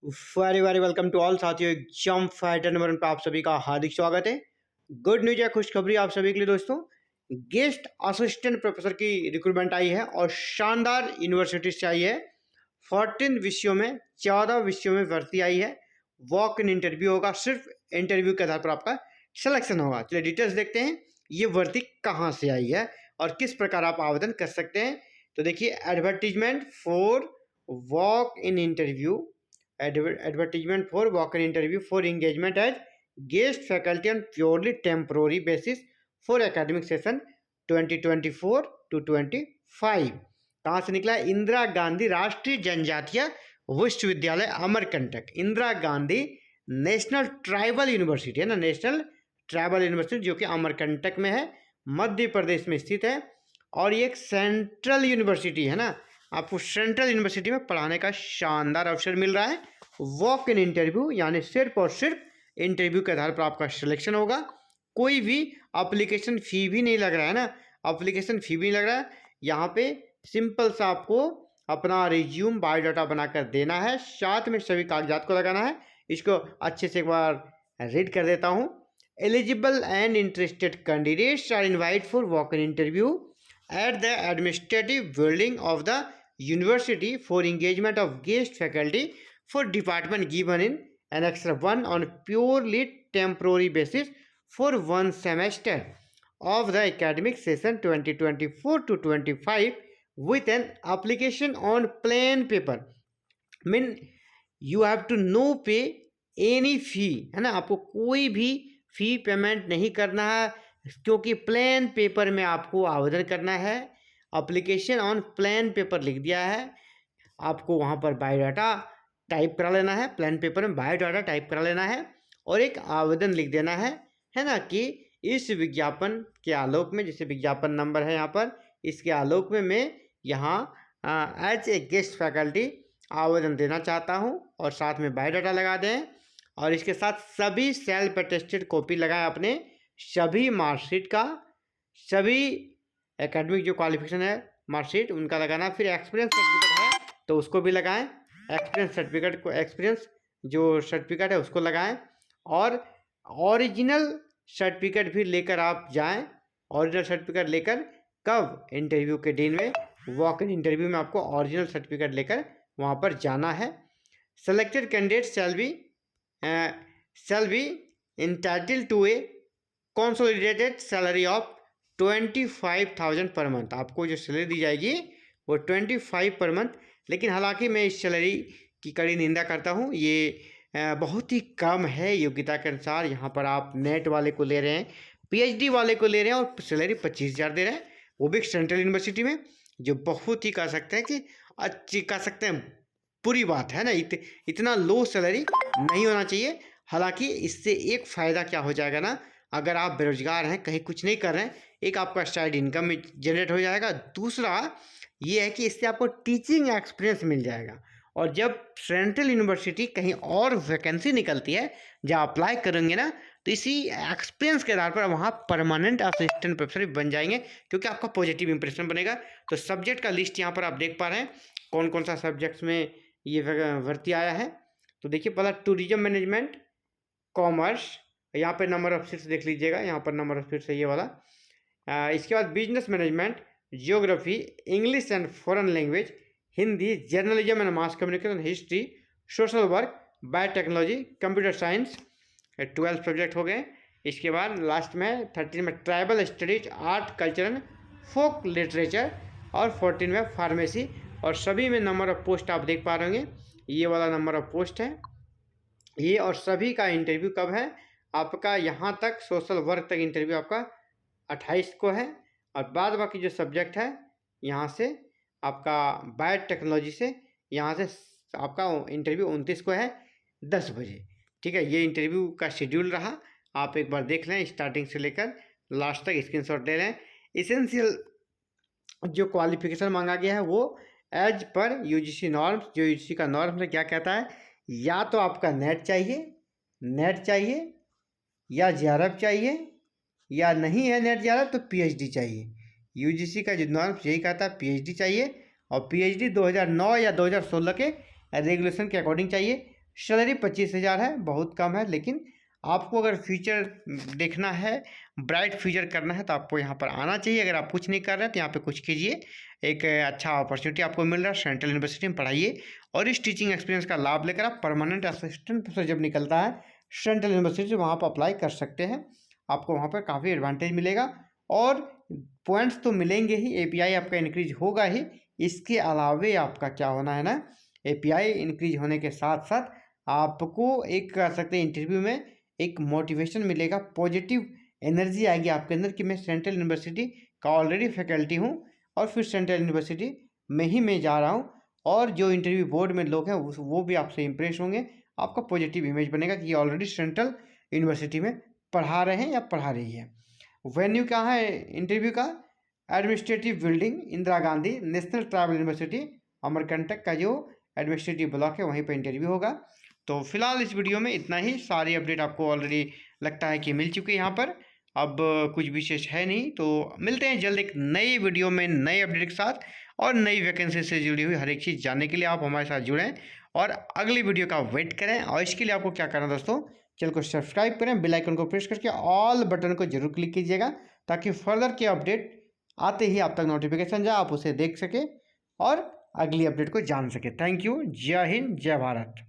Very very welcome to all साथियों। Exam fighter number 1 पर आप सभी का हार्दिक स्वागत है। गुड न्यूज है, खुशखबरी आप सभी के लिए दोस्तों। गेस्ट असिस्टेंट प्रोफेसर की रिक्रूटमेंट आई है और शानदार यूनिवर्सिटी से आई है। 14 विषयों में 14 विषयों में भर्ती आई है। वॉक इन इंटरव्यू होगा, सिर्फ इंटरव्यू के आधार पर आपका सिलेक्शन होगा। चलिए डिटेल्स देखते हैं, ये भर्ती कहाँ से आई है और किस प्रकार आप आवेदन कर सकते हैं। तो देखिए, advertisement for walk in interview, advertisement for walk-in interview for engagement as guest faculty on purely temporary basis for academic session 2024 to 25। कहाँ से निकला? इंदिरा गांधी राष्ट्रीय जनजातीय विश्वविद्यालय Amarkantak, Indira Gandhi national tribal university है ना, नेशनल ट्राइबल यूनिवर्सिटी जो कि अमरकंटक में है, मध्य प्रदेश में स्थित है। और ये एक सेंट्रल यूनिवर्सिटी है ना, आपको सेंट्रल यूनिवर्सिटी में पढ़ाने का शानदार अवसर मिल रहा है। वॉक इन इंटरव्यू यानी सिर्फ और सिर्फ इंटरव्यू के आधार पर आपका सिलेक्शन होगा। कोई भी एप्लीकेशन फ़ी भी नहीं लग रहा है ना, एप्लीकेशन फ़ी भी नहीं लग रहा है। यहाँ पे सिंपल सा आपको अपना रिज्यूम बायोडाटा बनाकर देना है, साथ में सभी कागजात को लगाना है। इसको अच्छे से एक बार रीड कर देता हूँ। Eligible and interested candidates are invite for walk in interview at the administrative building of the university for engagement of guest faculty for department given in Annex 1 on purely temporary basis for one semester of the academic session 2024 to 25 with an application on plain paper। Mean you have to no pay any fee, है ना, आपको कोई भी fee payment नहीं करना है, क्योंकि plain paper में आपको आवेदन करना है। एप्लीकेशन ऑन प्लेन पेपर लिख दिया है। आपको वहाँ पर बायोडाटा टाइप करा लेना है, प्लेन पेपर में बायोडाटा टाइप करा लेना है और एक आवेदन लिख देना है ना, कि इस विज्ञापन के आलोक में, जैसे विज्ञापन नंबर है यहाँ पर, इसके आलोक में मैं यहाँ एज ए गेस्ट फैकल्टी आवेदन देना चाहता हूँ, और साथ में बायोडाटा लगा दें। और इसके साथ सभी सेल्फ अटेस्टेड कॉपी लगाएं अपने सभी मार्कशीट का, सभी एकेडमिक जो क्वालिफिकेशन है मार्कशीट उनका लगाना। फिर एक्सपीरियंस सर्टिफिकेट है तो उसको भी लगाएं, एक्सपीरियंस सर्टिफिकेट को, एक्सपीरियंस जो सर्टिफिकेट है उसको लगाएं। और ओरिजिनल सर्टिफिकेट भी लेकर आप जाएं। ओरिजिनल सर्टिफिकेट लेकर कब? इंटरव्यू के दिन में, वॉक इन इंटरव्यू में आपको ओरिजिनल सर्टिफिकेट लेकर वहाँ पर जाना है। Selected candidate shall be entitled to a consolidated salary of 25,000 per month. आपको जो सैलरी दी जाएगी वो 25 पर मंथ। लेकिन हालांकि मैं इस सैलरी की कड़ी निंदा करता हूँ, ये बहुत ही कम है योग्यता के अनुसार। यहाँ पर आप नेट वाले को ले रहे हैं, पीएचडी वाले को ले रहे हैं और सैलरी 25,000 दे रहे हैं, वो भी सेंट्रल यूनिवर्सिटी में, जो बहुत ही कह सकते हैं कि अच्छी कह सकते हैं बुरी बात है ना। इतना लो सैलरी नहीं होना चाहिए। हालांकि इससे एक फ़ायदा क्या हो जाएगा ना, अगर आप बेरोजगार हैं, कहीं कुछ नहीं कर रहे हैं, एक आपका साइड इनकम जनरेट हो जाएगा। दूसरा ये है कि इससे आपको टीचिंग एक्सपीरियंस मिल जाएगा। और जब सेंट्रल यूनिवर्सिटी कहीं और वैकेंसी निकलती है जहाँ अप्लाई करेंगे ना, तो इसी एक्सपीरियंस के आधार पर वहाँ परमानेंट असिस्टेंट प्रोफेसर बन जाएंगे, क्योंकि आपका पॉजिटिव इंप्रेशन बनेगा। तो सब्जेक्ट का लिस्ट यहाँ पर आप देख पा रहे हैं कौन कौन सा सब्जेक्ट्स में ये भर्ती आया है। तो देखिए, पहला टूरिज्म मैनेजमेंट, कॉमर्स, यहाँ पे नंबर ऑफ सीट्स देख लीजिएगा, यहाँ पर नंबर ऑफ सीट्स है ये वाला। इसके बाद business management, geography, English and foreign language, Hindi, journalism and mass communication, history, social work, biotechnology, computer science, 12 subject हो गए। इसके बाद लास्ट में 13 में tribal studies, art, culture and folk literature, और 14 में फार्मेसी। और सभी में नंबर ऑफ पोस्ट आप देख पा रहे होंगे, ये वाला नंबर ऑफ पोस्ट है ये। और सभी का इंटरव्यू कब है आपका? यहाँ तक सोशल वर्क तक इंटरव्यू आपका 28 को है, और बाद बाकी जो सब्जेक्ट है यहाँ से आपका बायोटेक्नोलॉजी से, यहाँ से आपका इंटरव्यू 29 को है 10 बजे। ठीक है, ये इंटरव्यू का शेड्यूल रहा, आप एक बार देख लें, स्टार्टिंग से लेकर लास्ट तक स्क्रीनशॉट ले लें। इसेंशियल जो क्वालिफिकेशन मांगा गया है वो एज पर यूजीसी नॉर्म्स, जो यूजीसी का नॉर्म्स है क्या कहता है, या तो आपका नेट चाहिए या जेआरएफ चाहिए, या नहीं है नेट जेआरएफ तो पीएचडी चाहिए। यूजीसी का जो नॉर्म्स यही कहता है पीएचडी चाहिए, और पीएचडी 2009 या 2016 के रेगुलेशन के अकॉर्डिंग चाहिए। सैलरी 25,000 है, बहुत कम है, लेकिन आपको अगर फ्यूचर देखना है, ब्राइट फ्यूचर करना है, तो आपको यहाँ पर आना चाहिए। अगर आप कुछ नहीं कर रहे हैं तो यहाँ पे कुछ कीजिए, एक अच्छा अपॉर्चुनिटी आपको मिल रहा है, सेंट्रल यूनिवर्सिटी में पढ़ाइए और इस टीचिंग एक्सपीरियंस का लाभ लेकर आप परमानेंट असिस्टेंट प्रोफेसर जब निकलता है सेंट्रल यूनिवर्सिटी से, वहाँ पर अप्लाई कर सकते हैं। आपको वहाँ पर काफ़ी एडवांटेज मिलेगा और पॉइंट्स तो मिलेंगे ही, एपीआई आपका इंक्रीज होगा ही। इसके अलावे आपका क्या होना है ना, एपीआई इंक्रीज होने के साथ साथ आपको एक कह सकते हैं इंटरव्यू में एक मोटिवेशन मिलेगा, पॉजिटिव एनर्जी आएगी आपके अंदर कि मैं सेंट्रल यूनिवर्सिटी का ऑलरेडी फैकल्टी हूँ और फिर सेंट्रल यूनिवर्सिटी में ही मैं जा रहा हूँ, और जो इंटरव्यू बोर्ड में लोग हैं वो भी आपसे इम्प्रेस होंगे। आपका पॉजिटिव इमेज बनेगा कि ये ऑलरेडी सेंट्रल यूनिवर्सिटी में पढ़ा रहे हैं या पढ़ा रही है। वेन्यू कहाँ है इंटरव्यू का? Administrative building, Indira Gandhi national tribal university Amarkantak का जो एडमिनिस्ट्रेटिव ब्लॉक है वहीं पर इंटरव्यू होगा। तो फिलहाल इस वीडियो में इतना ही। सारी अपडेट आपको ऑलरेडी लगता है कि मिल चुकी है यहाँ पर, अब कुछ विशेष है नहीं। तो मिलते हैं जल्द एक नई वीडियो में नए अपडेट के साथ, और नई वैकेंसी से जुड़ी हुई हर एक चीज़ जानने के लिए आप हमारे साथ जुड़ें और अगली वीडियो का वेट करें। और इसके लिए आपको क्या करना है दोस्तों, चैनल को सब्सक्राइब करें, बेल आइकन को प्रेस करके ऑल बटन को जरूर क्लिक कीजिएगा, ताकि फर्दर के अपडेट आते ही आप तक नोटिफिकेशन जाए, आप उसे देख सकें और अगली अपडेट को जान सकें। Thank you. जय हिंद, जय भारत।